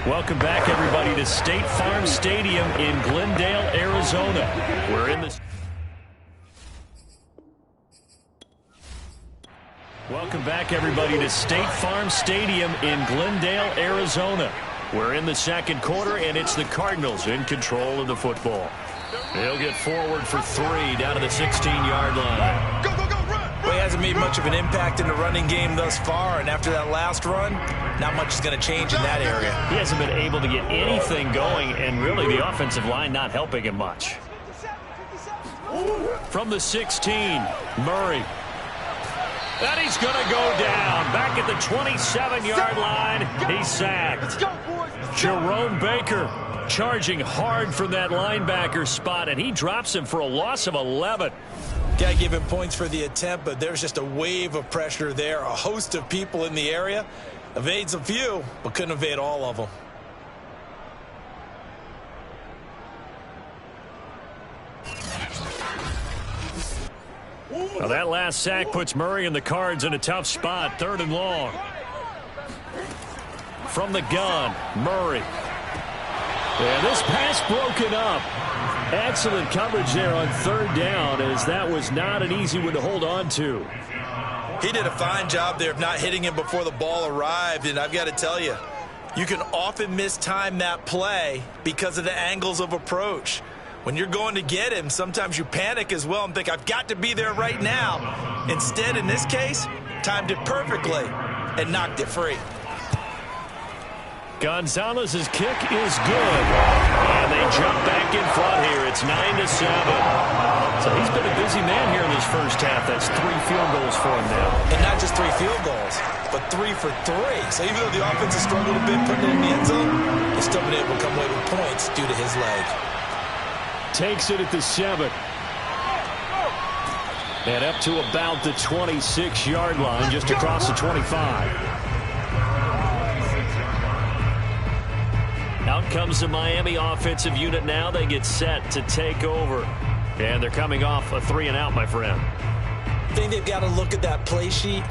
Welcome back, everybody, to State Farm Stadium in Glendale, Arizona. We're in the... Welcome back, everybody, to State Farm Stadium in Glendale, Arizona. We're in the second quarter, and it's the Cardinals in control of the football. They'll get forward for 3 down to the 16-yard line. Go, go, go, run! Well, he hasn't made much of an impact in the running game thus far, and after that last run, not much is going to change in that area. He hasn't been able to get anything going, and really the offensive line not helping him much. From the 16, Murray. And he's going to go down. Back at the 27-yard line, he's sacked. Jerome Baker charging hard from that linebacker spot, and he drops him for a loss of 11. Got to give him points for the attempt, but there's just a wave of pressure there. A host of people in the area. Evades a few, but couldn't evade all of them. Well, that last sack puts Murray and the Cards in a tough spot. 3rd and long. From the gun, Murray. And this pass broken up. Excellent coverage there on 3rd down, as that was not an easy one to hold on to. He did a fine job there of not hitting him before the ball arrived, and I've got to tell you, you can often mistime that play because of the angles of approach. When you're going to get him, sometimes you panic as well and think, I've got to be there right now. Instead, in this case, timed it perfectly and knocked it free. Gonzalez's kick is good. And they jump back in front here. It's 9-7. So he's been a busy man here in this first half. That's 3 field goals for him now. And not just 3 field goals, but 3 for 3. So even though the offense has struggled a bit putting it in the end zone, he's still been able to come away with points due to his leg. Takes it at the 7. And up to about the 26-yard line, just across the 25. Out comes the Miami offensive unit now. They get set to take over. And they're coming off a 3-and-out, my friend. I think they've got to look at that play sheet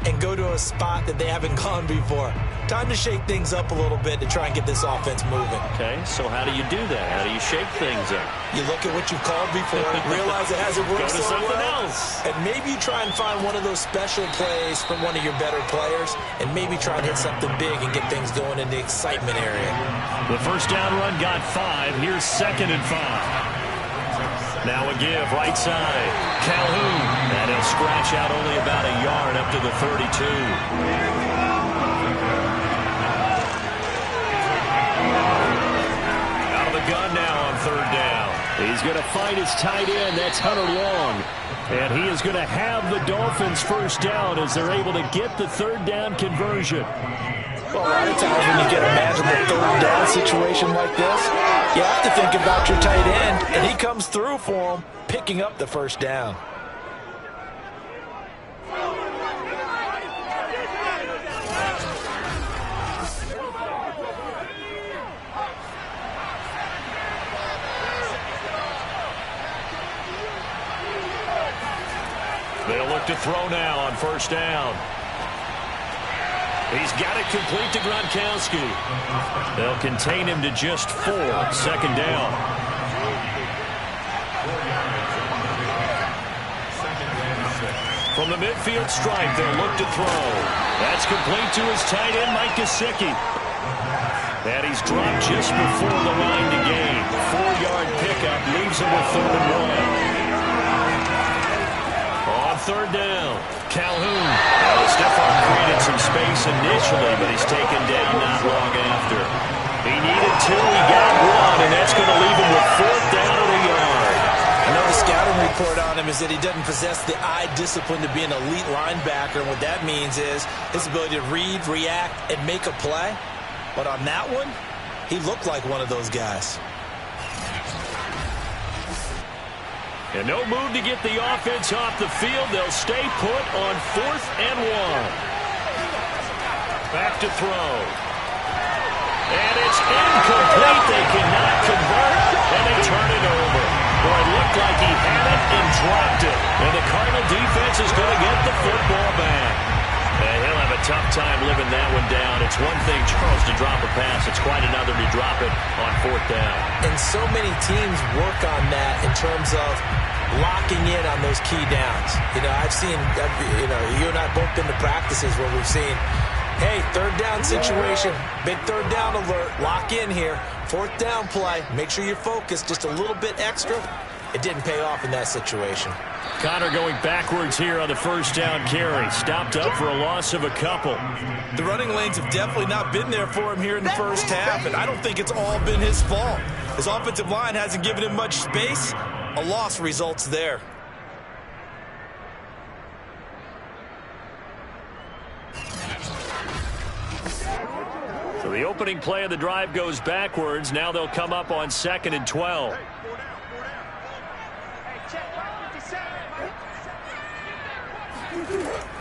and go to a spot that they haven't gone before. Time to shake things up a little bit to try and get this offense moving. Okay, so how do you do that? How do you shake things up? You look at what you've called before, realize it hasn't worked Go to so something well, else. and maybe you try and find one of those special plays from one of your better players, and maybe try and hit something big and get things going in the excitement area. The first down run got 5. Here's 2nd and 5. Now a give, right side. Calhoun. And he'll scratch out only about a yard up to the 32. Out of the gun now on 3rd down. He's going to find his tight end. That's Hunter Long. And he is going to have the Dolphins first down as they're able to get the 3rd down conversion. Well, a lot of times when you get a magical 3rd down situation like this, you have to think about your tight end, and he comes through for him, picking up the first down. They'll look to throw now on 1st down. He's got it complete to Gronkowski. They'll contain him to just 4. 2nd down. From the midfield stripe, they'll look to throw. That's complete to his tight end, Mike Gesicki. And he's dropped just before the line to gain. 4-yard pickup leaves him with 3rd and 1. On 3rd down, Calhoun. The stiff arm created some space initially, but he's taken dead not long after. He needed 2, he got 1, and that's going to leave him with 4th down and a yard. Another scouting report on him is that he doesn't possess the eye discipline to be an elite linebacker, and what that means is his ability to read, react, and make a play. But on that one, he looked like one of those guys. And no move to get the offense off the field. They'll stay put on 4th and 1. Back to throw. And it's incomplete. They cannot convert, and they turn it over. Boy, it looked like he had it and dropped it. And the Cardinal defense is going to get the football back. And he'll have a tough time living that one down. It's one thing, Charles, to drop a pass. It's quite another to drop it on 4th down. And so many teams work on that in terms of locking in on those key downs. I've seen, you and I both been to practices where we've seen, hey, 3rd down situation, big 3rd down alert, lock in here, 4th down play, make sure you're focused just a little bit extra. It didn't pay off in that situation. Connor going backwards here on the 1st down carry. Stopped up for a loss of a couple. The running lanes have definitely not been there for him here in the first half, and I don't think it's all been his fault. His offensive line hasn't given him much space. A loss results there. So the opening play of the drive goes backwards. Now they'll come up on 2nd and 12.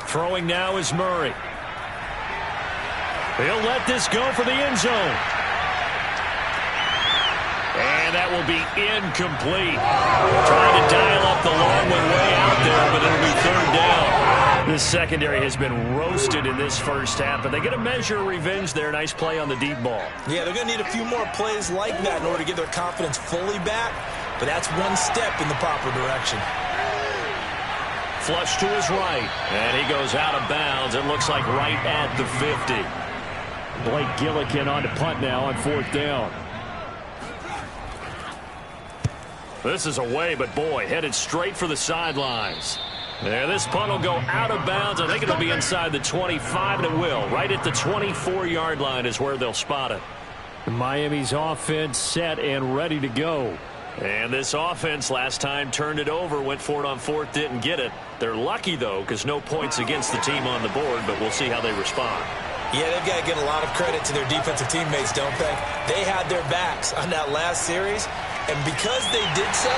Throwing now is Murray. He'll let this go for the end zone. And that will be incomplete. Trying to dial up the long one way out there, but it'll be 3rd down. This secondary has been roasted in this first half, but they get a measure of revenge there. Nice play on the deep ball. Yeah, they're going to need a few more plays like that in order to get their confidence fully back, but that's one step in the proper direction. Flush to his right, and he goes out of bounds. It looks like right at the 50. Blake Gillikin on to punt now on 4th down. This is away, but boy, headed straight for the sidelines. There, this punt will go out of bounds. I think it'll be inside the 25, and it will. Right at the 24-yard line is where they'll spot it. Miami's offense set and ready to go. And this offense last time turned it over, went for it on 4th, didn't get it. They're lucky, though, because no points against the team on the board, but we'll see how they respond. Yeah, they've got to give a lot of credit to their defensive teammates, don't they? They had their backs on that last series, and because they did so,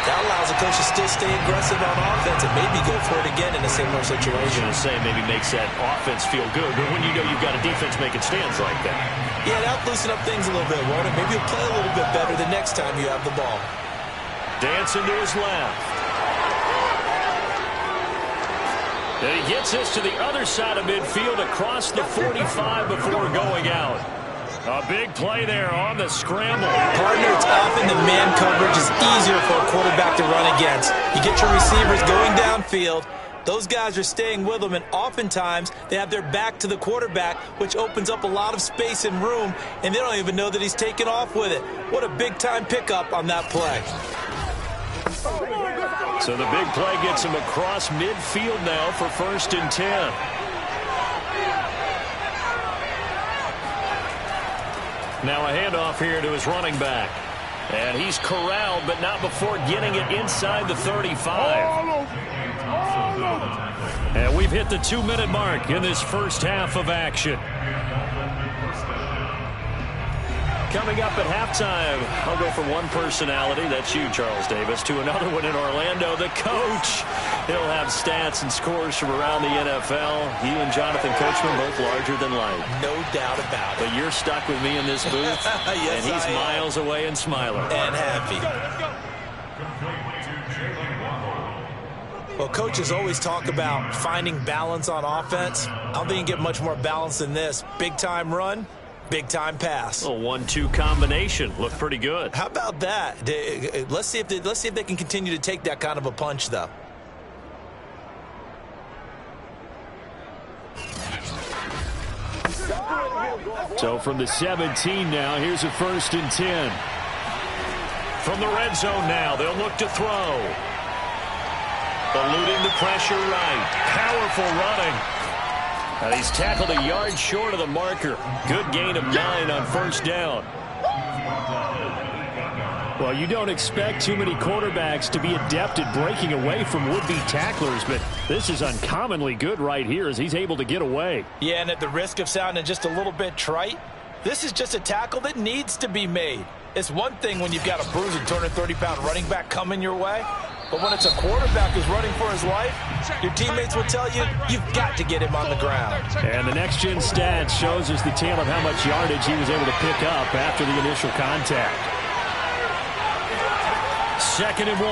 that allows the coach to still stay aggressive on offense and maybe go for it again in a similar situation. I was going to say maybe makes that offense feel good, but when you know you've got a defense making stands like that. Yeah, that'll loosen up things a little bit, won't it? Maybe you'll play a little bit better the next time you have the ball. Dancing to his left. And he gets this to the other side of midfield across the 45 before going out. A big play there on the scramble. Partner, it's often the man coverage is easier for a quarterback to run against. You get your receivers going downfield. Those guys are staying with them, and oftentimes they have their back to the quarterback, which opens up a lot of space and room, and they don't even know that he's taken off with it. What a big-time pickup on that play. So the big play gets him across midfield now for 1st and 10. Now a handoff here to his running back. And he's corralled, but not before getting it inside the 35. And we've hit the 2-minute mark in this first half of action. Coming up at halftime, I'll go from one personality, that's you, Charles Davis, to another one in Orlando, the coach. He'll have stats and scores from around the NFL. He and Jonathan Coachman, both larger than life. No doubt about it. But you're stuck with me in this booth, yes, and he's miles away and smiling. And happy. Well, coaches always talk about finding balance on offense. I don't think you get much more balance than this. Big-time run. Big-time pass. A 1-2 combination. Looked pretty good. How about that? Let's see if they can continue to take that kind of a punch, though. So from the 17 now, here's a 1st and 10. From the red zone now, they'll look to throw. Eluding the pressure right. Powerful running. And he's tackled a yard short of the marker. Good gain of 9 on 1st down. Well, you don't expect too many quarterbacks to be adept at breaking away from would-be tacklers, but this is uncommonly good right here as he's able to get away. Yeah, and at the risk of sounding just a little bit trite, this is just a tackle that needs to be made. It's one thing when you've got a bruising 230-pound running back coming your way, but when it's a quarterback who's running for his life, your teammates will tell you, you've got to get him on the ground. And the next-gen stats shows us the tale of how much yardage he was able to pick up after the initial contact. 2nd and 1.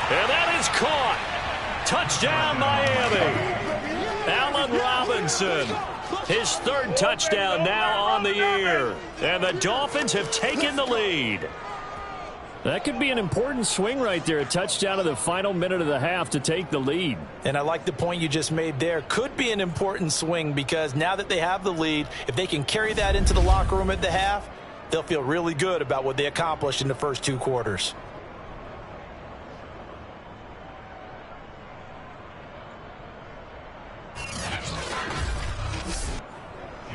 And that is caught. Touchdown, Miami. Allen Robinson, his third touchdown now on the year. And the Dolphins have taken the lead. That could be an important swing right there. A touchdown in the final minute of the half to take the lead. And I like the point you just made there. Could be an important swing because now that they have the lead, if they can carry that into the locker room at the half, they'll feel really good about what they accomplished in the first 2 quarters.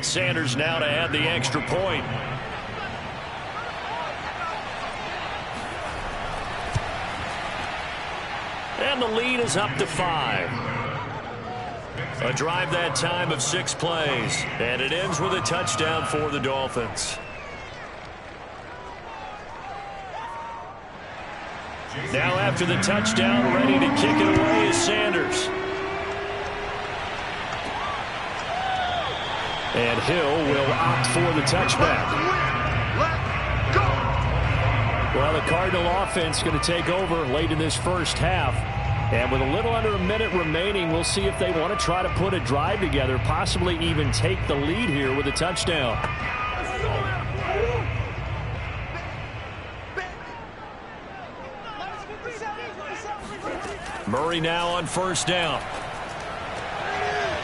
Sanders now to add the extra point. And the lead is up to 5. A drive that time of 6 plays. And it ends with a touchdown for the Dolphins. Now after the touchdown, ready to kick it away is Sanders. And Hill will opt for the touchback. Well, the Cardinal offense going to take over late in this first half. And with a little under a minute remaining, we'll see if they want to try to put a drive together, possibly even take the lead here with a touchdown. Murray now on first down.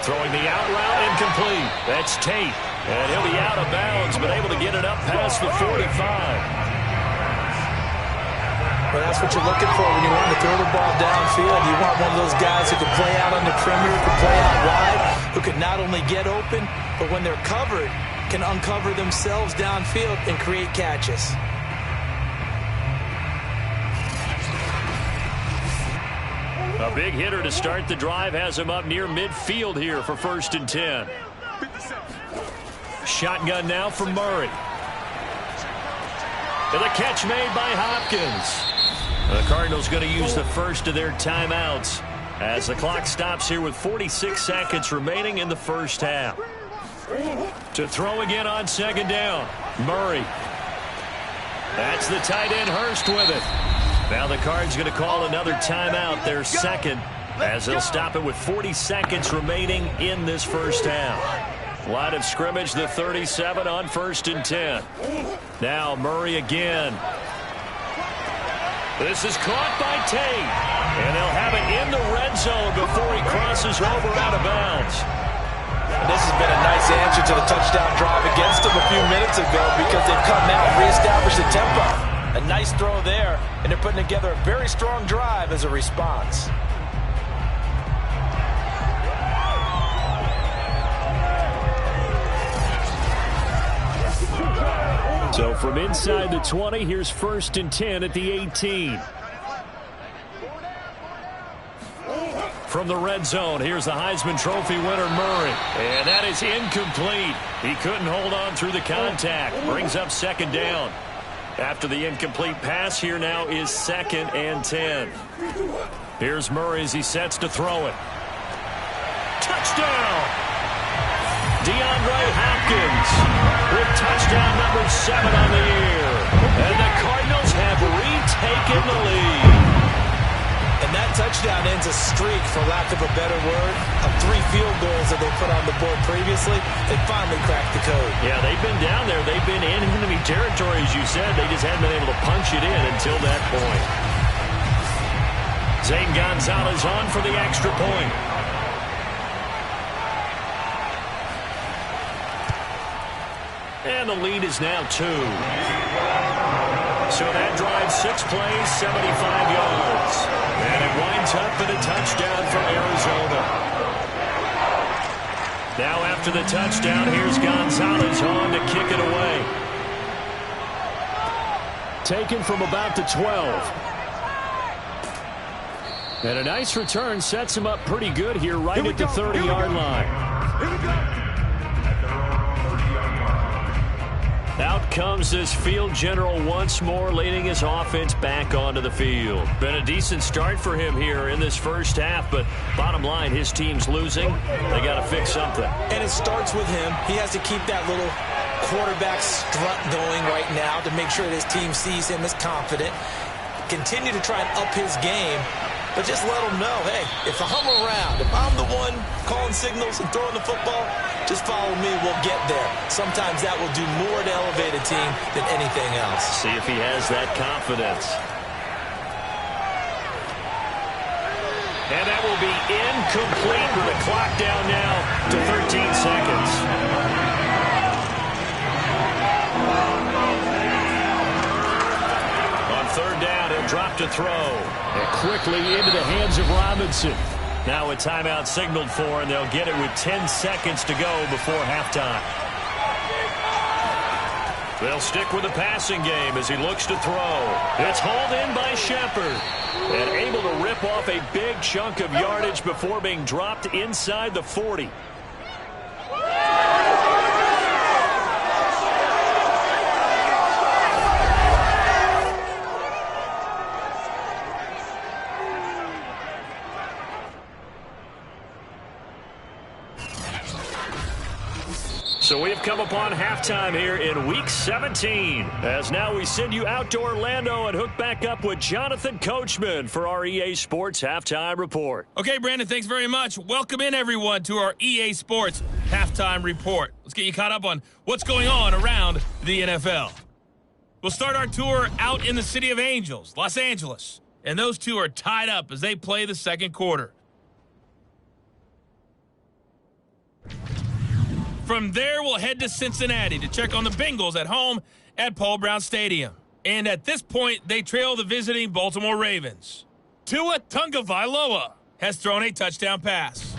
Throwing the out route incomplete. That's Tate. And he'll be out of bounds, but able to get it up past the 45. Well, that's what you're looking for when you want to throw the ball downfield. You want one of those guys who can play out on the perimeter, who can play out wide, who can not only get open, but when they're covered, can uncover themselves downfield and create catches. A big hitter to start the drive has him up near midfield here for 1st and 10. Shotgun now from Murray. And the catch made by Hopkins. The Cardinals going to use the first of their timeouts as the clock stops here with 46 seconds remaining in the first half. To throw again on 2nd down, Murray. That's the tight end Hurst with it. Now the Cards going to call another timeout, their second, as they'll stop it with 40 seconds remaining in this first half. Line of scrimmage, the 37 on 1st and 10. Now Murray again. This is caught by Tate. And they'll have it in the red zone before he crosses over out of bounds. And this has been a nice answer to the touchdown drive against them a few minutes ago because they've come out and reestablished the tempo. A nice throw there, and they're putting together a very strong drive as a response. So from inside the 20, here's 1st and 10 at the 18. From the red zone, here's the Heisman Trophy winner, Murray. And that is incomplete. He couldn't hold on through the contact. Brings up 2nd down. After the incomplete pass, here now is 2nd and 10. Here's Murray as he sets to throw it. Touchdown! DeAndre Hopkins with touchdown number 7 on the year. And the Cardinals have retaken the lead. And that touchdown ends a streak, for lack of a better word, of 3 field goals that they put on the board previously. They finally cracked the code. Yeah, they've been down there. They've been in enemy territory, as you said. They just hadn't been able to punch it in until that point. Zane Gonzalez on for the extra point. And the lead is now 2. So that drives 6 plays, 75 yards. And it winds up in a touchdown for Arizona. Now after the touchdown, here's Gonzalez on to kick it away. Taken from about the 12. And a nice return sets him up pretty good here right at the 30-yard line. Here we go. Out comes this field general once more, leading his offense back onto the field. Been a decent start for him here in this first half, but bottom line, his team's losing. They got to fix something. And it starts with him. He has to keep that little quarterback strut going right now to make sure that his team sees him as confident. Continue to try and up his game. but just let them know, hey, if I'm around, if I'm the one calling signals and throwing the football, just follow me, we'll get there. Sometimes that will do more to elevate a team than anything else. See if he has that confidence. And that will be incomplete with the clock down now to 13 seconds. On third down, he'll drop to throw. And quickly into the hands of Robinson. Now a timeout signaled for, and they'll get it with 10 seconds to go before halftime. They'll stick with the passing game as he looks to throw. It's hauled in by Shepard. And able to rip off a big chunk of yardage before being dropped inside the 40. So we have come upon halftime here in Week 17. As now we send you out to Orlando and hook back up with Jonathan Coachman for our EA Sports Halftime Report. Okay, Brandon, thanks very much. Welcome in, everyone, to our EA Sports Halftime Report. Let's get you caught up on what's going on around the NFL. We'll start our tour out in the City of Angels, Los Angeles. And those two are tied up as they play the second quarter. From there, we'll head to Cincinnati to check on the Bengals at home at Paul Brown Stadium. And at this point, they trail the visiting Baltimore Ravens. Tua Tagovailoa has thrown a touchdown pass.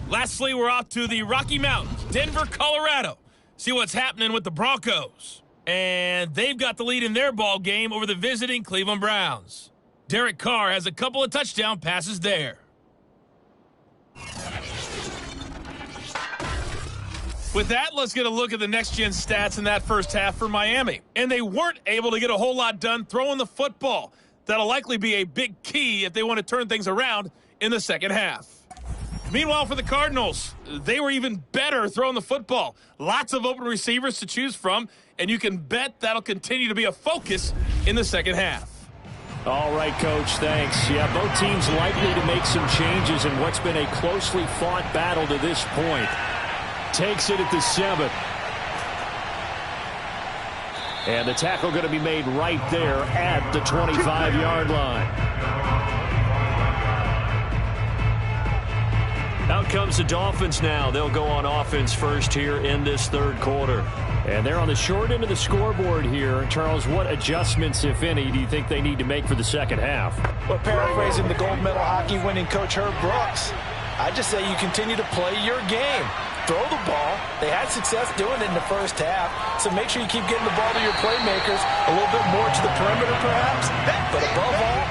Lastly, we're off to the Rocky Mountains, Denver, Colorado. See what's happening with the Broncos. And they've got the lead in their ball game over the visiting Cleveland Browns. Derek Carr has a couple of touchdown passes there. With that, let's get a look at the next-gen stats in that first half for Miami. And they weren't able to get a whole lot done throwing the football. That'll likely be a big key if they want to turn things around in the second half. Meanwhile, for the Cardinals, they were even better throwing the football. Lots of open receivers to choose from, and you can bet that'll continue to be a focus in the second half. All right, Coach, thanks. Yeah, both teams likely to make some changes in what's been a closely fought battle to this point. Takes it at the 7. And the tackle going to be made right there at the 25-yard line. Out comes the Dolphins now. They'll go on offense first here in this third quarter. And they're on the short end of the scoreboard here. Charles, what adjustments, if any, do you think they need to make for the second half? Well, paraphrasing the gold medal hockey winning coach Herb Brooks, I just say you continue to play your game. Throw the ball. They had success doing it in the first half, so make sure you keep getting the ball to your playmakers, a little bit more to the perimeter perhaps, but above all,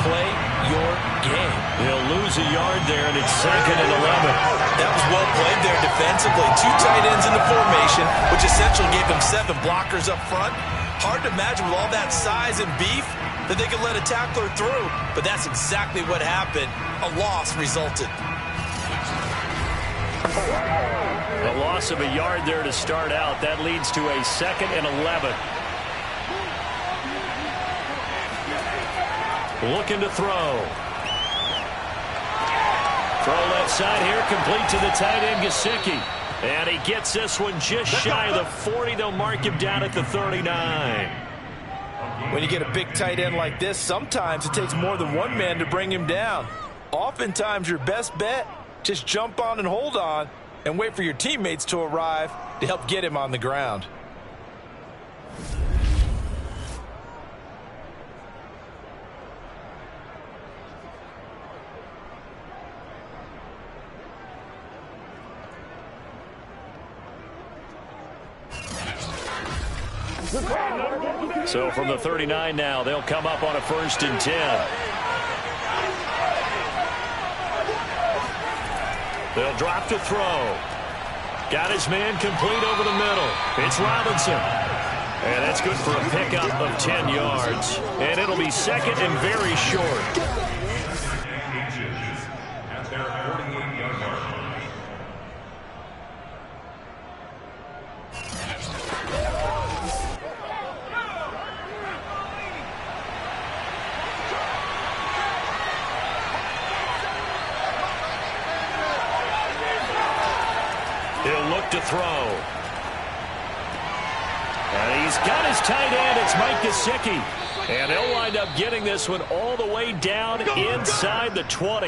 play your game. They'll lose a yard there, and it's 2nd and 11. That was well played there defensively. 2 tight ends in the formation, which essentially gave them 7 blockers up front. Hard to imagine with all that size and beef that they could let a tackler through, but that's exactly what happened. A loss resulted. A loss of a yard there to start out. That leads to a 2nd and 11. Looking to throw. Throw left side here, complete to the tight end, Gesicki. And he gets this one just shy of the 40. They'll mark him down at the 39. When you get a big tight end like this, sometimes it takes more than one man to bring him down. Oftentimes, your best bet, just jump on and hold on and wait for your teammates to arrive to help get him on the ground. So from the 39 now, they'll come up on a 1st and 10. They'll drop to throw. Got his man complete over the middle. It's Robinson. And that's good for a pickup of 10 yards. And it'll be 2nd and very short. to throw. And he's got his tight end. It's Mike Gesicki. And he'll wind up getting this one all the way down inside the 20.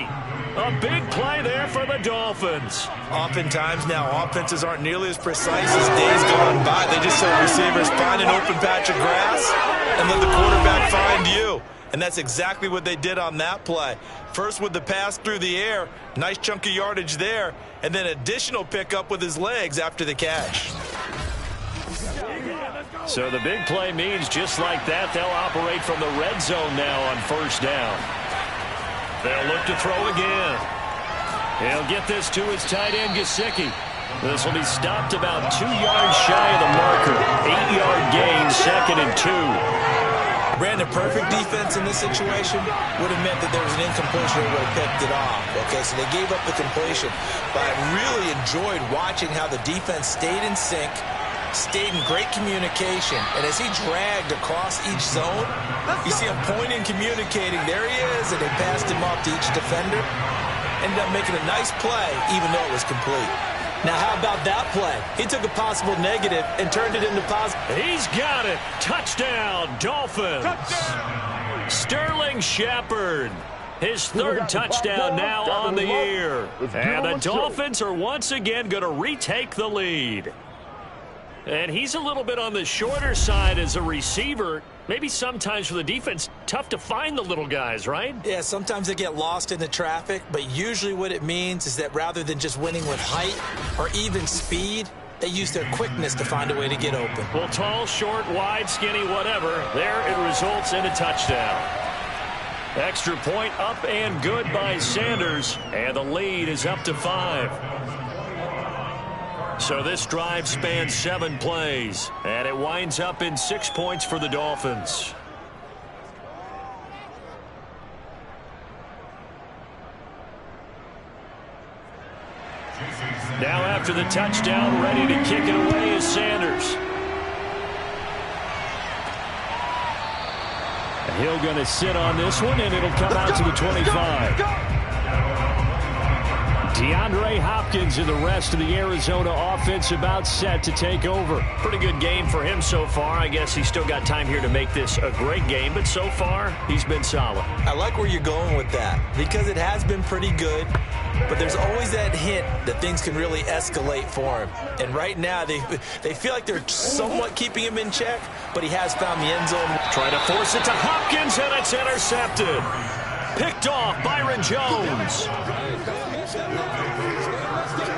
A big play there for the Dolphins. Oftentimes now, offenses aren't nearly as precise as days gone by. They just tell receivers, find an open patch of grass and let the quarterback find you. And that's exactly what they did on that play. First with the pass through the air, nice chunk of yardage there, and then additional pickup with his legs after the catch. So the big play means just like that, they'll operate from the red zone now on first down. They'll look to throw again. He'll get this to his tight end, Gesicki. This will be stopped about 2 yards shy of the marker. 8-yard gain, 2nd and 2. Brandon, perfect defense in this situation would have meant that there was an incompletion that would have picked it off. Okay, so they gave up the completion. But I really enjoyed watching how the defense stayed in sync, stayed in great communication, and as he dragged across each zone, you see him pointing, communicating. There he is, and they passed him off to each defender. Ended up making a nice play, even though it was complete. Now, how about that play? He took a possible negative and turned it into positive. He's got it. Touchdown, Dolphins. Sterling Shepard. His 3rd touchdown now on the year. And the Dolphins are once again going to retake the lead. And he's a little bit on the shorter side as a receiver. Maybe sometimes for the defense, tough to find the little guys, right? Yeah, sometimes they get lost in the traffic, but usually what it means is that rather than just winning with height or even speed, they use their quickness to find a way to get open. Well, tall, short, wide, skinny, whatever, there it results in a touchdown. Extra point up and good by Sanders, and the lead is up to 5. So this drive spans 7 plays, and it winds up in 6 points for the Dolphins. Now after the touchdown, ready to kick it away is Sanders. He'll going to sit on this one, and it'll come out to the 25. DeAndre Hopkins and the rest of the Arizona offense about set to take over. Pretty good game for him so far. I guess he's still got time here to make this a great game, but so far, he's been solid. I like where you're going with that because it has been pretty good, but there's always that hint that things can really escalate for him. And right now, they feel like they're somewhat keeping him in check, but he has found the end zone. Trying to force it to Hopkins, and it's intercepted. Picked off Byron Jones.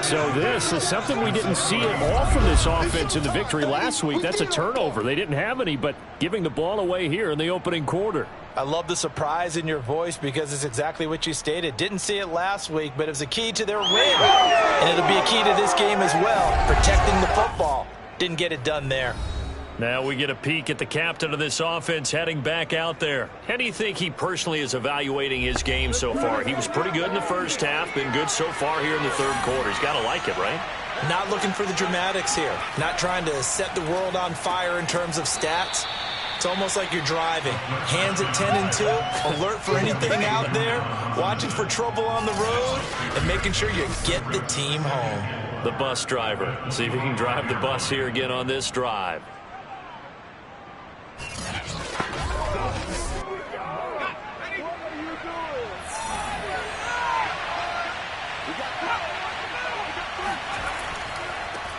So this is something we didn't see at all from this offense in the victory last week. That's a turnover. They didn't have any, but giving the ball away here in the opening quarter. I love the surprise in your voice because it's exactly what you stated. Didn't see it last week, but it was a key to their win. And it'll be a key to this game as well, protecting the football. Didn't get it done there. Now we get a peek at the captain of this offense heading back out there. How do you think he personally is evaluating his game so far? He was pretty good in the first half, been good so far here in the 3rd quarter. He's got to like it, right? Not looking for the dramatics here. Not trying to set the world on fire in terms of stats. It's almost like you're driving. Hands at 10 and 2, alert for anything out there, watching for trouble on the road, and making sure you get the team home. The bus driver. See if he can drive the bus here again on this drive.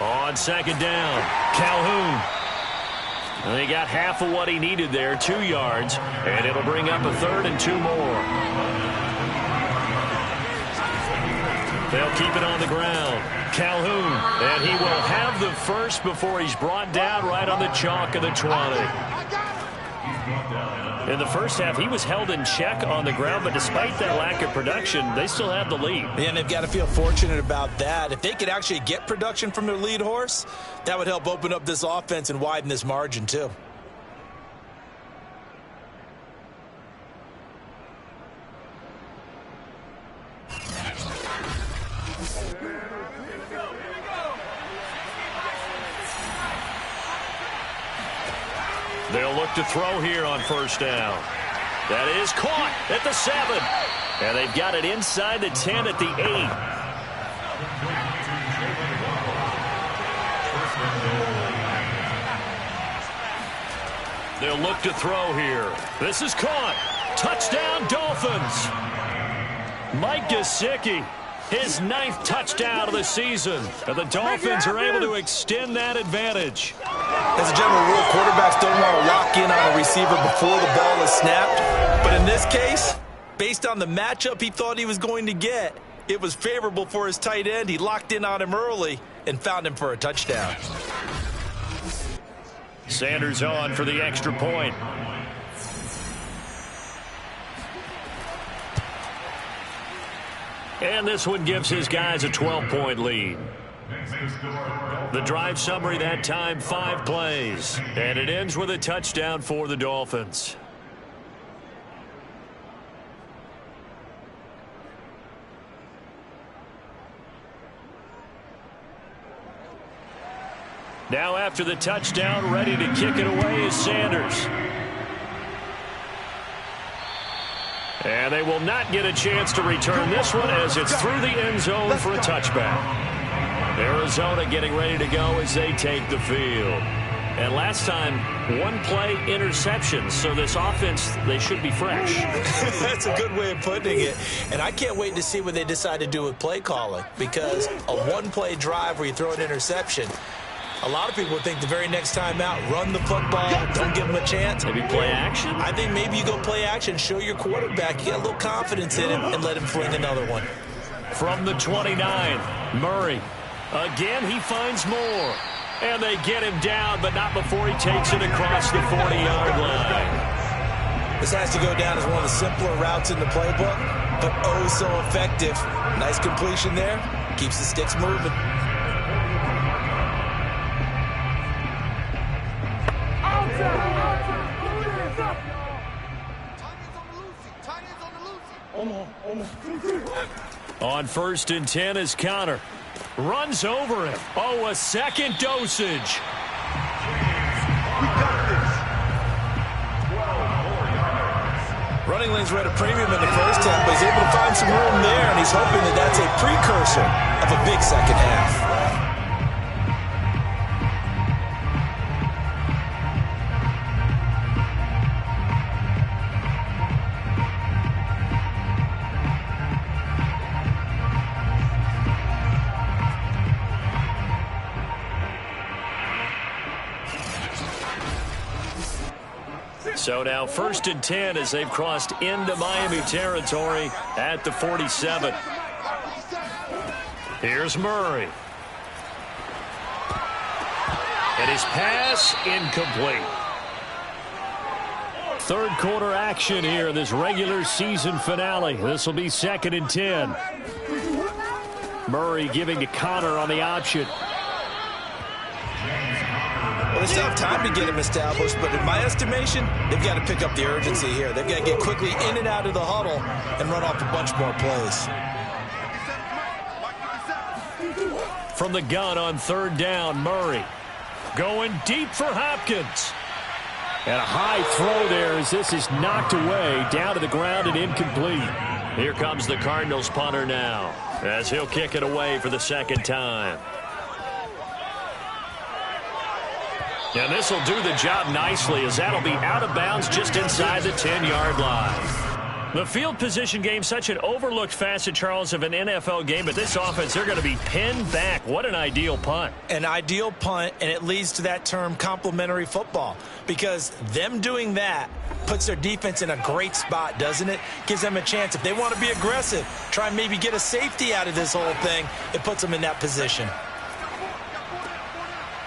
On 2nd down, Calhoun. And he got half of what he needed there, 2 yards, and it'll bring up a 3rd and 2 more. They'll keep it on the ground. Calhoun, and he will have the first before he's brought down right on the chalk of the 20. In the first half, he was held in check on the ground, but despite that lack of production, they still have the lead. And they've got to feel fortunate about that. If they could actually get production from their lead horse, that would help open up this offense and widen this margin too. They'll look to throw here on first down. That is caught at the 7. And they've got it inside the 10 at the 8. They'll look to throw here. This is caught. Touchdown, Dolphins. Mike Gesicki, his 9th touchdown of the season. And the Dolphins are able to extend that advantage. As a general rule, quarterbacks don't want to lock in on a receiver before the ball is snapped. But in this case, based on the matchup he thought he was going to get, it was favorable for his tight end. He locked in on him early and found him for a touchdown. Sanders on for the extra point. And this one gives his guys a 12-point lead. The drive summary that time, 5 plays. And it ends with a touchdown for the Dolphins. Now after the touchdown, ready to kick it away is Sanders. And they will not get a chance to return this one as it's through the end zone for a touchback. Arizona getting ready to go as they take the field. And last time, 1-play interception. So this offense, they should be fresh. That's a good way of putting it. And I can't wait to see what they decide to do with play calling. Because a 1-play drive where you throw an interception, a lot of people think the very next time out, run the football, don't give him a chance. Maybe play action? I think maybe you go play action, show your quarterback, you get a little confidence in him, and let him fling another one. From the 29, Murray. Again, he finds more. And they get him down, but not before he takes it across the 40-yard line. This has to go down as one of the simpler routes in the playbook, but oh so effective. Nice completion there. Keeps the sticks moving. On 1st and 10 is Connor. Runs over him. Oh, a second dosage. Running lanes were at a premium in the first half, but he's able to find some room there, and he's hoping that that's a precursor of a big second half. So now 1st and 10 as they've crossed into Miami territory at the 47. Here's Murray. And his pass incomplete. 3rd quarter action here in this regular season finale. This will be 2nd and 10. Murray giving to Connor on the option. Well, they still have time to get him established, but in my estimation, they've got to pick up the urgency here. They've got to get quickly in and out of the huddle and run off a bunch more plays. From the gun on 3rd down, Murray going deep for Hopkins. And a high throw there as this is knocked away, down to the ground and incomplete. Here comes the Cardinals punter now as he'll kick it away for the 2nd time. And this will do the job nicely as that'll be out of bounds just inside the 10-yard line. The field position game, such an overlooked facet, Charles, of an NFL game, but this offense, they're going to be pinned back. What an ideal punt. An ideal punt, and it leads to that term complementary football, because them doing that puts their defense in a great spot, doesn't it? Gives them a chance. If they want to be aggressive, try and maybe get a safety out of this whole thing, it puts them in that position.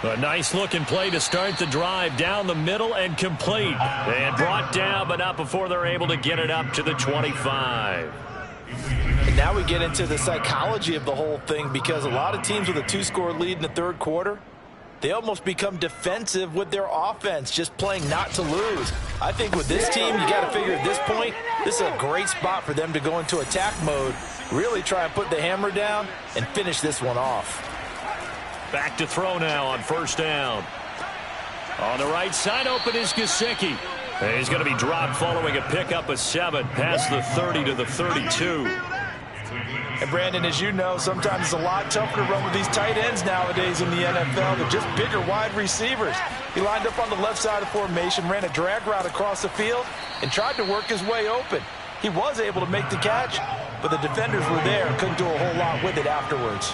A nice-looking play to start the drive down the middle and complete. And brought down, but not before they're able to get it up to the 25. And now we get into the psychology of the whole thing, because a lot of teams with a 2-score lead in the 3rd quarter, they almost become defensive with their offense, just playing not to lose. I think with this team, you got to figure at this point, this is a great spot for them to go into attack mode, really try and put the hammer down and finish this one off. Back to throw now on 1st down. On the right side, open is Gesicki. He's going to be dropped following a pickup of 7 past the 30 to the 32. And Brandon, as you know, sometimes it's a lot tougher to run with these tight ends nowadays in the NFL. They're just bigger wide receivers. He lined up on the left side of formation, ran a drag route across the field, and tried to work his way open. He was able to make the catch, but the defenders were there and couldn't do a whole lot with it afterwards.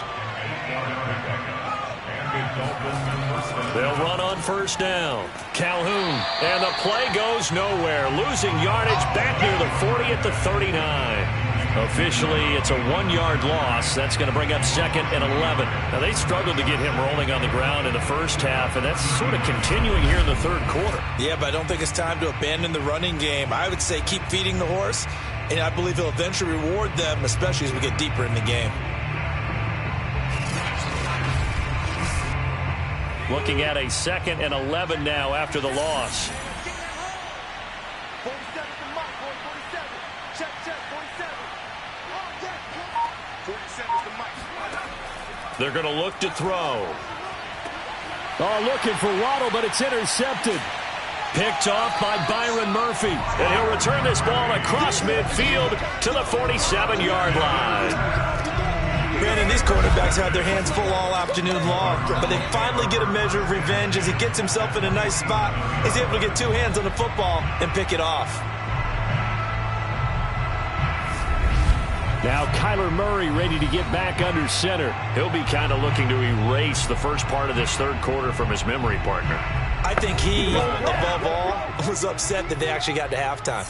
They'll run on first down. Calhoun, and the play goes nowhere. Losing yardage back near the 40 at the 39. Officially, it's a 1-yard loss. That's going to bring up 2nd and 11. Now, they struggled to get him rolling on the ground in the first half, and that's sort of continuing here in the third quarter. Yeah, but I don't think it's time to abandon the running game. I would say keep feeding the horse, and I believe he'll eventually reward them, especially as we get deeper in the game. Looking at a 2nd and 11 now after the loss. They're going to look to throw. Oh, looking for Waddle, but it's intercepted. Picked off by Byron Murphy. And he'll return this ball across midfield to the 47-yard line. Brandon, these quarterbacks had their hands full all afternoon long, but they finally get a measure of revenge as he gets himself in a nice spot. He's able to get 2 hands on the football and pick it off. Now Kyler Murray ready to get back under center. He'll be kind of looking to erase the first part of this third quarter from his memory partner. I think he, above all, was upset that they actually got to halftime.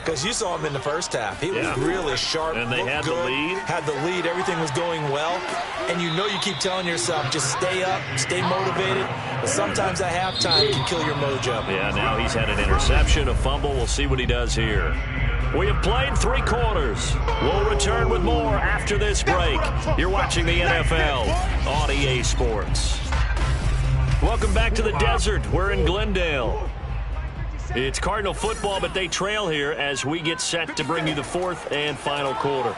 Because you saw him in the first half. He was really sharp. And they had good, the lead. Had the lead. Everything was going well. And you know you keep telling yourself, just stay up, stay motivated. But sometimes at halftime can kill your mojo. Yeah, now he's had an interception, a fumble. We'll see what he does here. We have played 3 quarters. We'll return with more after this break. You're watching the NFL on EA Sports. Welcome back to the desert. We're in Glendale. It's Cardinal football, but they trail here as we get set to bring you the 4th and final quarter.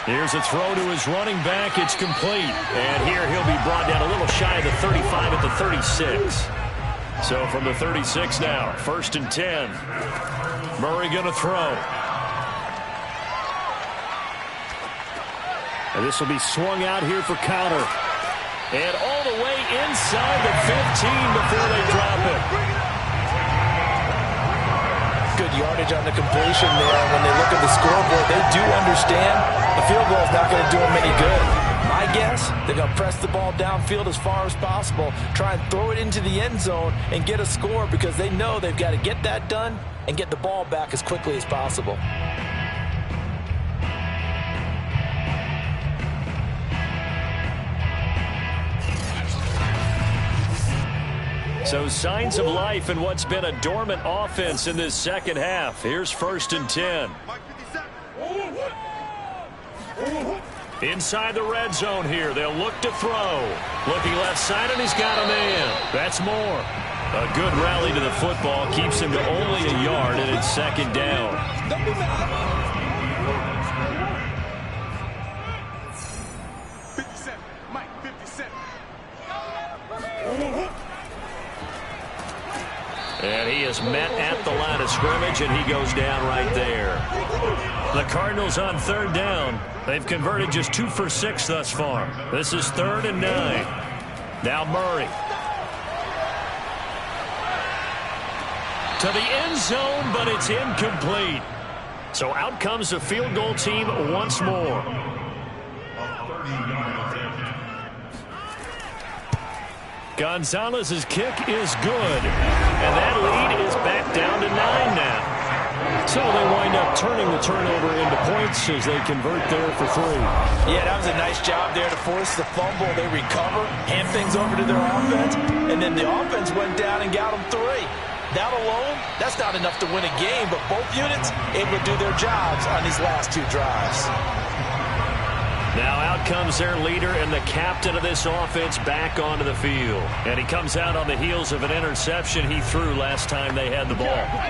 Here's a throw to his running back. It's complete. And here he'll be brought down a little shy of the 35 at the 36. So from the 36 now, 1st and 10. Murray going to throw. And this will be swung out here for counter. And all the way inside the 15 before they drop it. Good yardage on the completion there. When they look at the scoreboard, they do understand the field goal is not going to do them any good. My guess, they're going to press the ball downfield as far as possible, try and throw it into the end zone and get a score because they know they've got to get that done and get the ball back as quickly as possible. So signs of life in what's been a dormant offense in this second half. Here's 1st and 10. Inside the red zone here. They'll look to throw. Looking left side, and he's got a man. That's Moore. A good rally to the football. Keeps him to only a yard, and it's 2nd down. And he is met at the line of scrimmage, and he goes down right there. The Cardinals on 3rd down. They've converted just 2 for 6 thus far. This is 3rd and 9. Now Murray. To the end zone, but it's incomplete. So out comes the field goal team once more. Gonzalez's kick is good. And that lead is back down to 9 now. So they wind up turning the turnover into points as they convert there for 3. Yeah, that was a nice job there to force the fumble. They recover, hand things over to their offense, and then the offense went down and got them 3. That alone, that's not enough to win a game, but both units able to do their jobs on these last 2 drives. Now out comes their leader and the captain of this offense back onto the field. And he comes out on the heels of an interception he threw last time they had the ball.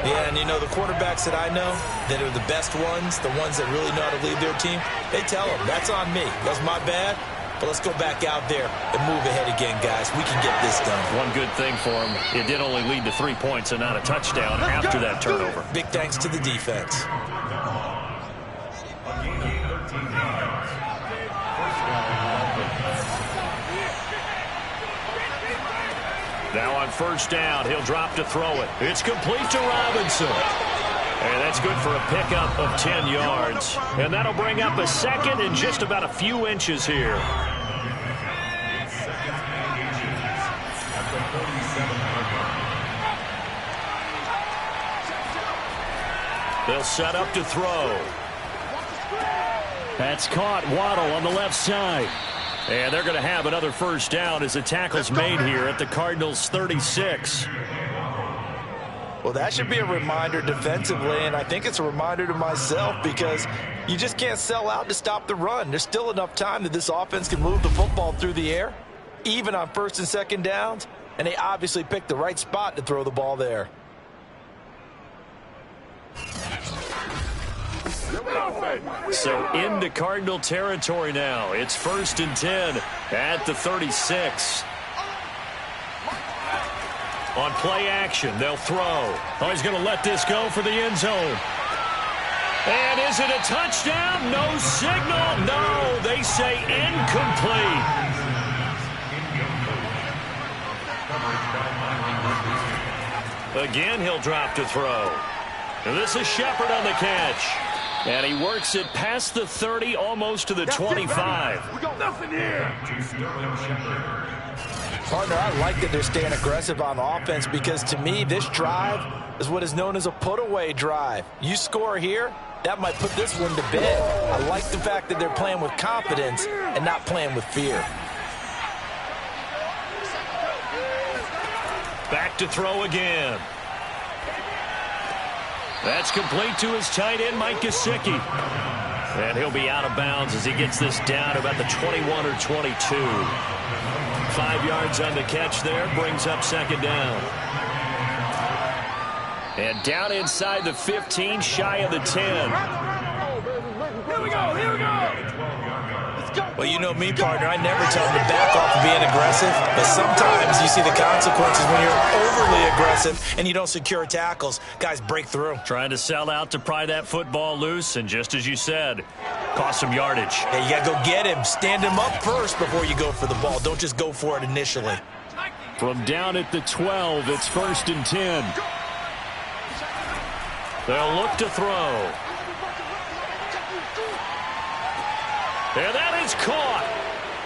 Yeah, and you know, the quarterbacks that I know that are the best ones, the ones that really know how to lead their team, they tell them, that's on me. That's my bad. But let's go back out there and move ahead again, guys. We can get this done. One good thing for him, it did only lead to 3 points and not a touchdown after that turnover. Big thanks to the defense. on first down. He'll drop to throw it. It's complete to Robinson. And that's good for a pickup of 10 yards. And that'll bring up a second and just about a few inches here. They'll set up to throw. That's caught. Waddle on the left side. And they're going to have another first down as the tackle's made here at the Cardinals' 36. Well, that should be a reminder defensively, and I think it's a reminder to myself because you just can't sell out to stop the run. There's still enough time that this offense can move the football through the air, even on first and second downs, and they obviously picked the right spot to throw the ball there. So into Cardinal territory now. It's first and 10 at the 36. On play action, they'll throw. Oh, he's going to let this go for the end zone. And is it a touchdown? No signal. No, they say incomplete. Again, he'll drop to throw. And this is Shepard on the catch. And he works it past the 30, almost to the 25. We got nothing here. Partner, I like that they're staying aggressive on offense because to me, this drive is what is known as a put-away drive. You score here, that might put this one to bed. I like the fact that they're playing with confidence and not playing with fear. Back to throw again. That's complete to his tight end, Mike Gesicki. And he'll be out of bounds as he gets this down about the 21 or 22. 5 yards on the catch there, brings up second down. And down inside the 15, shy of the 10. Here we go, here we go. Well, you know me, partner. I never tell them to back off of being aggressive, but sometimes you see the consequences when you're overly aggressive and you don't secure tackles. Guys break through. Trying to sell out to pry that football loose, and just as you said, cost some yardage. Hey, you got to go get him. Stand him up first before you go for the ball. Don't just go for it initially. From down at the 12, it's first and 10. They'll look to throw. And that is caught.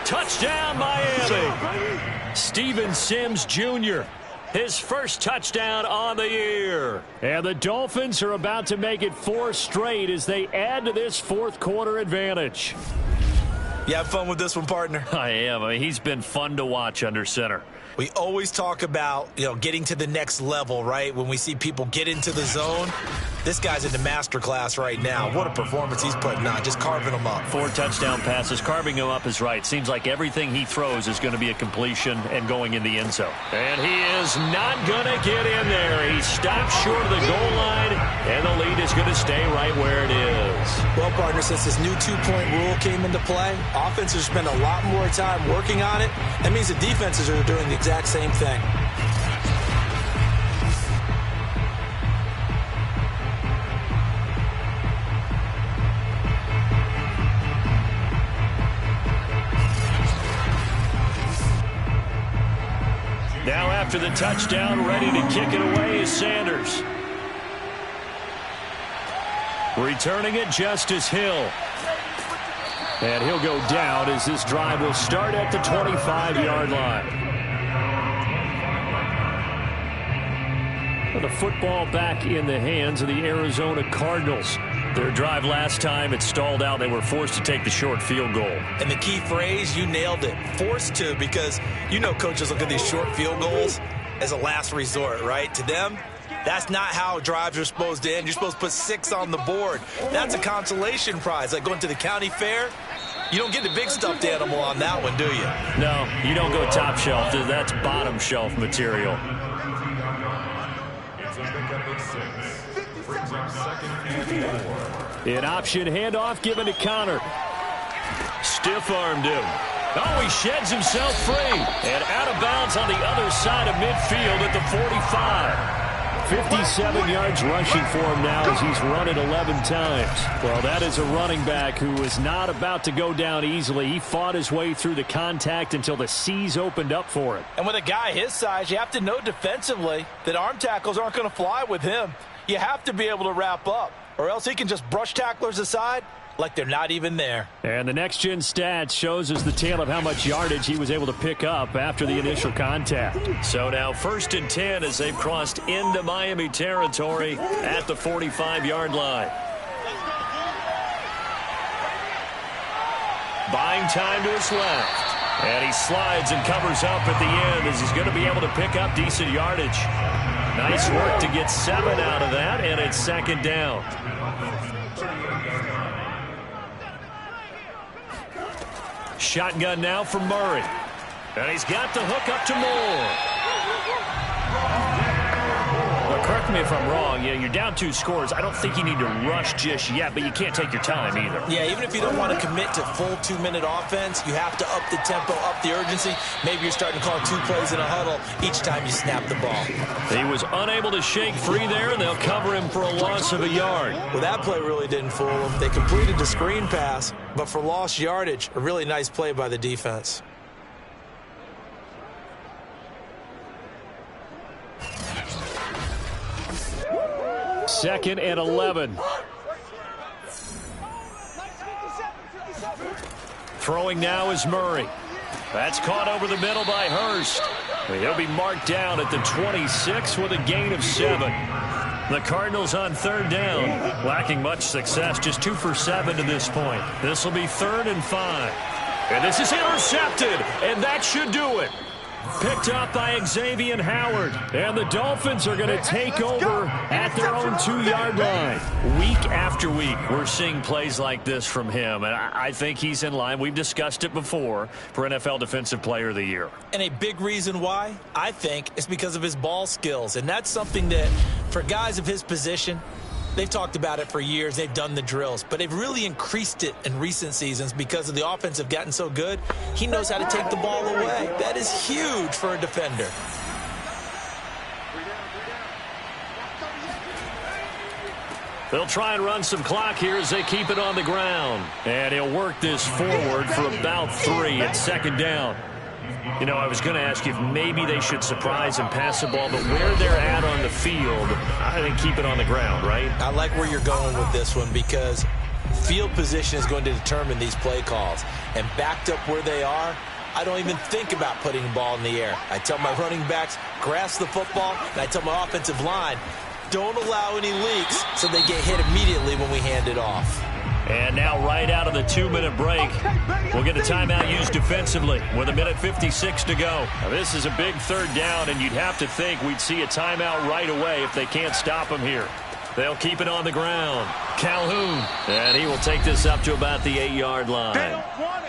Touchdown, Miami. Steven Sims Jr., his first touchdown on the year. And the Dolphins are about to make it 4 straight as they add to this fourth quarter advantage. You have fun with this one, partner? I am. I mean, he's been fun to watch under center. We always talk about, getting to the next level, right? When we see people get into the zone, this guy's in the masterclass right now. What a performance he's putting on, just carving them up. 4 touchdown passes, carving him up is right. Seems like everything he throws is going to be a completion and going in the end zone. And he is not going to get in there. He stopped short of the goal line, and the lead is going to stay right where it is. Well, partner, since this new 2-point rule came into play, offenses spend a lot more time working on it. That means the defenses are doing the exact same thing. Now after the touchdown, ready to kick it away is Sanders. Returning it, Justice Hill. And he'll go down as this drive will start at the 25-yard line. The football back in the hands of the Arizona Cardinals. Their drive last time, it stalled out. They were forced to take the short field goal. And the key phrase, you nailed it, forced to, because coaches look at these short field goals as a last resort, right? To them, that's not how drives are supposed to end. You're supposed to put 6 on the board. That's a consolation prize, like going to the county fair. You don't get the big stuffed animal on that one, do you? No, you don't go top shelf. That's bottom shelf material. An option handoff given to Connor. Stiff-armed him. Oh, he sheds himself free. And out of bounds on the other side of midfield at the 45. 57 yards rushing for him now as he's run it 11 times. Well, that is a running back who is not about to go down easily. He fought his way through the contact until the seas opened up for him. And with a guy his size, you have to know defensively that arm tackles aren't going to fly with him. You have to be able to wrap up, or else he can just brush tacklers aside like they're not even there. And the next-gen stats shows us the tale of how much yardage he was able to pick up after the initial contact. So now 1st and 10 as they've crossed into Miami territory at the 45-yard line. Buying time to his left. And he slides and covers up at the end as he's going to be able to pick up decent yardage. Nice work to get 7 out of that, and it's 2nd down. Shotgun now for Murray. And he's got the hook up to Moore. Well, correct me if I'm wrong. Yeah, you're down 2 scores. I don't think you need to rush just yet, but you can't take your time either. Yeah, even if you don't want to commit to full 2-minute offense, you have to up the tempo, up the urgency. Maybe you're starting to call 2 plays in a huddle each time you snap the ball. He was unable to shake free there, and they'll cover him for a loss of a yard. Well, that play really didn't fool them. They completed the screen pass, but for lost yardage, a really nice play by the defense. Second and 11. Throwing now is Murray. That's caught over the middle by Hurst. He'll be marked down at the 26 with a gain of 7. The Cardinals on 3rd down, lacking much success, just 2 for 7 to this point. This will be 3rd and 5. And this is intercepted, and that should do it. Picked up by Xavier Howard. And the Dolphins are going to take over at their own 2-yard line. Week after week, we're seeing plays like this from him. And I think he's in line. We've discussed it before for NFL Defensive Player of the Year. And a big reason why, I think, is because of his ball skills. And that's something that, for guys of his position, they've talked about it for years. They've done the drills. But they've really increased it in recent seasons because of the offense have gotten so good. He knows how to take the ball away. That is huge for a defender. They'll try and run some clock here as they keep it on the ground. And he'll work this forward for about 3 at 2nd down. You know, I was going to ask you if maybe they should surprise and pass the ball, but where they're at on the field, I think keep it on the ground, right? I like where you're going with this one because field position is going to determine these play calls. And backed up where they are, I don't even think about putting the ball in the air. I tell my running backs, grasp the football, and I tell my offensive line, don't allow any leaks so they get hit immediately when we hand it off. And now right out of the 2-minute break, we'll get a timeout used defensively with 1:56 to go. Now, this is a big 3rd down, and you'd have to think we'd see a timeout right away if they can't stop him here. They'll keep it on the ground. Calhoun, and he will take this up to about the 8-yard line.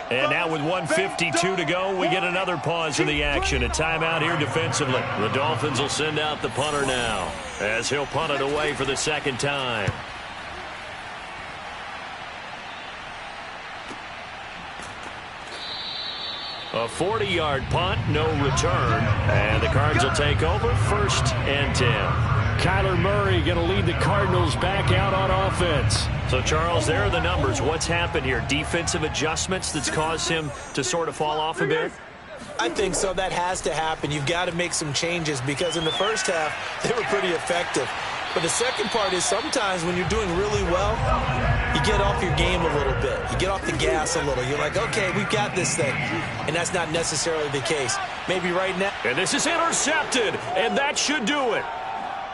And now with 1:52 to go, we get another pause in the action. A timeout here defensively. The Dolphins will send out the punter now as he'll punt it away for the 2nd time. A 40-yard punt, no return. And the Cards will take over 1st and 10. Kyler Murray going to lead the Cardinals back out on offense. So, Charles, there are the numbers. What's happened here? Defensive adjustments that's caused him to sort of fall off a bit? I think so. That has to happen. You've got to make some changes because in the first half, they were pretty effective. But the second part is sometimes when you're doing really well, you get off your game a little bit. You get off the gas a little. You're like, okay, we've got this thing. And that's not necessarily the case. Maybe right now. And this is intercepted, and that should do it.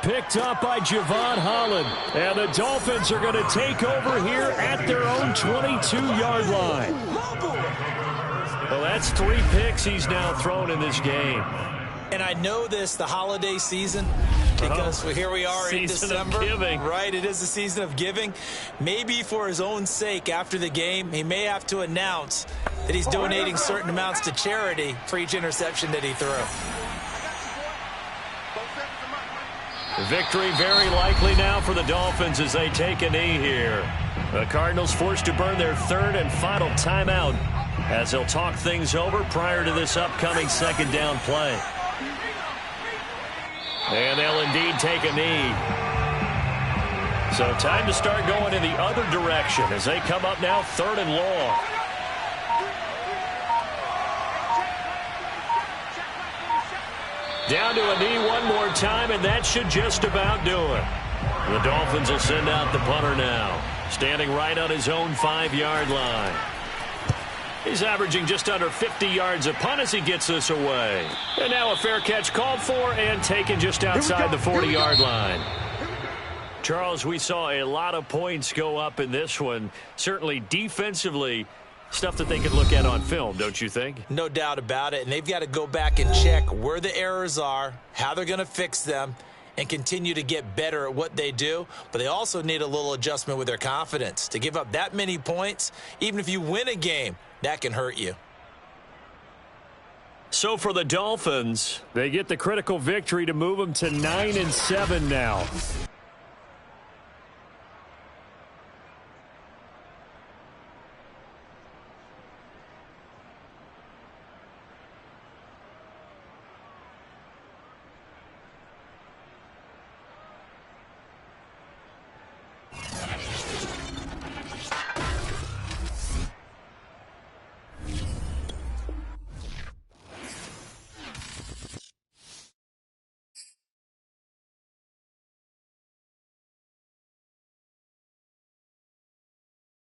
Picked up by Javon Holland. And the Dolphins are going to take over here at their own 22-yard line. Well, that's 3 picks he's now thrown in this game. And I know this, the holiday season, because here we are in December. Right, it is the season of giving. Maybe for his own sake after the game, he may have to announce that he's donating certain amounts to charity for each interception that he threw. Victory very likely now for the Dolphins as they take a knee here. The Cardinals forced to burn their 3rd and final timeout as they'll talk things over prior to this upcoming 2nd down play. And they'll indeed take a knee. So time to start going in the other direction as they come up now 3rd and long. Down to a knee one more time, and that should just about do it. The Dolphins will send out the punter now, standing right on his own 5-yard line. He's averaging just under 50 yards a punt as he gets this away. And now a fair catch called for and taken just outside the 40-yard line. Charles, we saw a lot of points go up in this one. Certainly defensively, stuff that they could look at on film, don't you think? No doubt about it. And they've got to go back and check where the errors are, how they're going to fix them, and continue to get better at what they do. But they also need a little adjustment with their confidence. To give up that many points, even if you win a game, that can hurt you. So for the Dolphins, they get the critical victory to move them to 9-7 now.